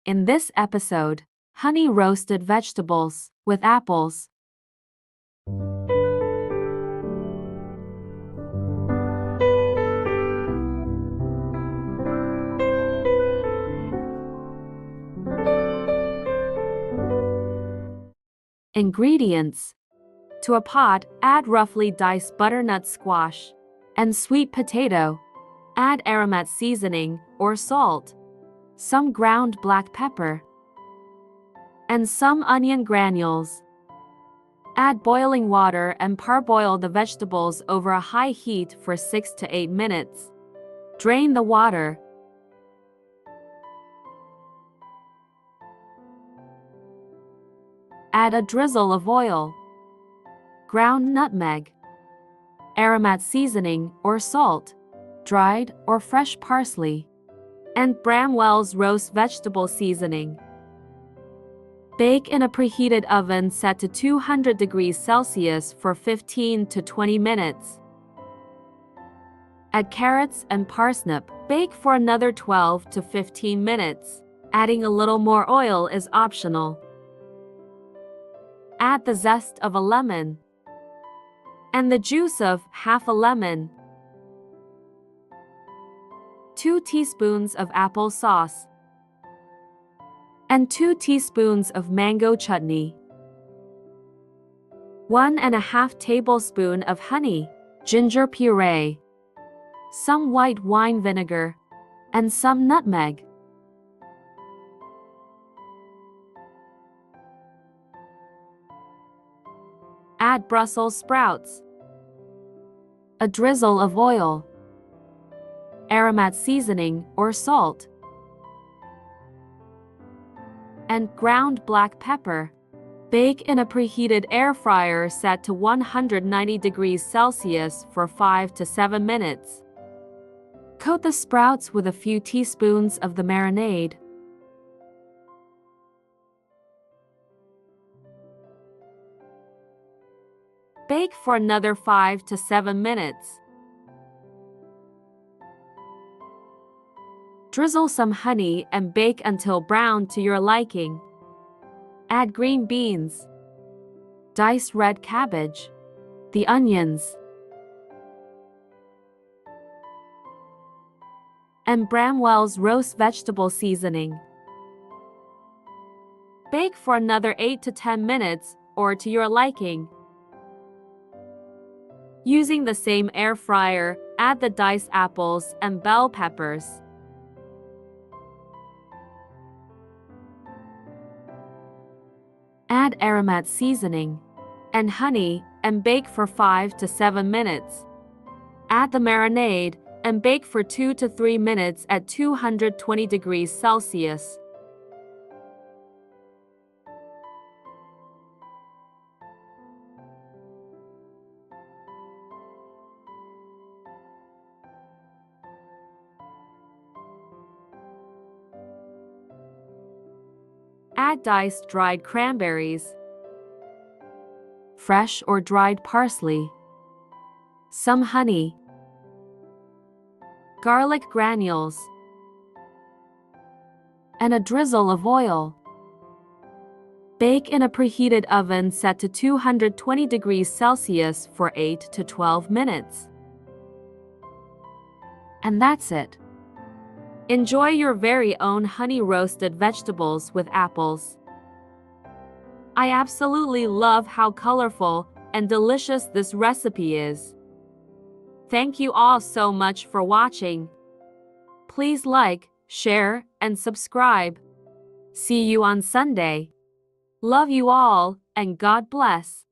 In this episode, honey roasted vegetables with apples. Ingredients. To a pot, add roughly diced butternut squash and sweet potato. Add aromat seasoning or salt, some ground black pepper, and some onion granules. Add boiling water and parboil the vegetables over a high heat for 6 to 8 minutes. Drain the water. Add a drizzle of oil, ground nutmeg, aromat seasoning or salt, dried or fresh parsley, and Bramwell's roast vegetable seasoning. Bake in a preheated oven set to 200 degrees Celsius for 15 to 20 minutes. Add carrots and parsnip. Bake for another 12 to 15 minutes. Adding a little more oil is optional. Add the zest of a lemon and the juice of half a lemon. 2 teaspoons of apple sauce and 2 teaspoons of mango chutney. 1½ tablespoon of honey, ginger puree, some white wine vinegar, and some nutmeg. Add Brussels sprouts, a drizzle of oil, aromat seasoning or salt, and ground black pepper. Bake in a preheated air fryer set to 190 degrees Celsius for 5 to 7 minutes. Coat the sprouts with a few teaspoons of the marinade. Bake for another 5 to 7 minutes. Drizzle some honey and bake until brown to your liking. Add green beans, diced red cabbage, the onions, and Bramwell's roast vegetable seasoning. Bake for another 8 to 10 minutes or to your liking. Using the same air fryer, add the diced apples and bell peppers. Add aromat seasoning and honey and bake for 5 to 7 minutes. Add the marinade and bake for 2 to 3 minutes at 220 degrees Celsius. Add diced dried cranberries, fresh or dried parsley, some honey, garlic granules, and a drizzle of oil. Bake in a preheated oven set to 220 degrees Celsius for 8 to 12 minutes. And that's it. Enjoy your very own honey-roasted vegetables with apples. I absolutely love how colorful and delicious this recipe is. Thank you all so much for watching. Please like, share, and subscribe. See you on Sunday. Love you all, and God bless.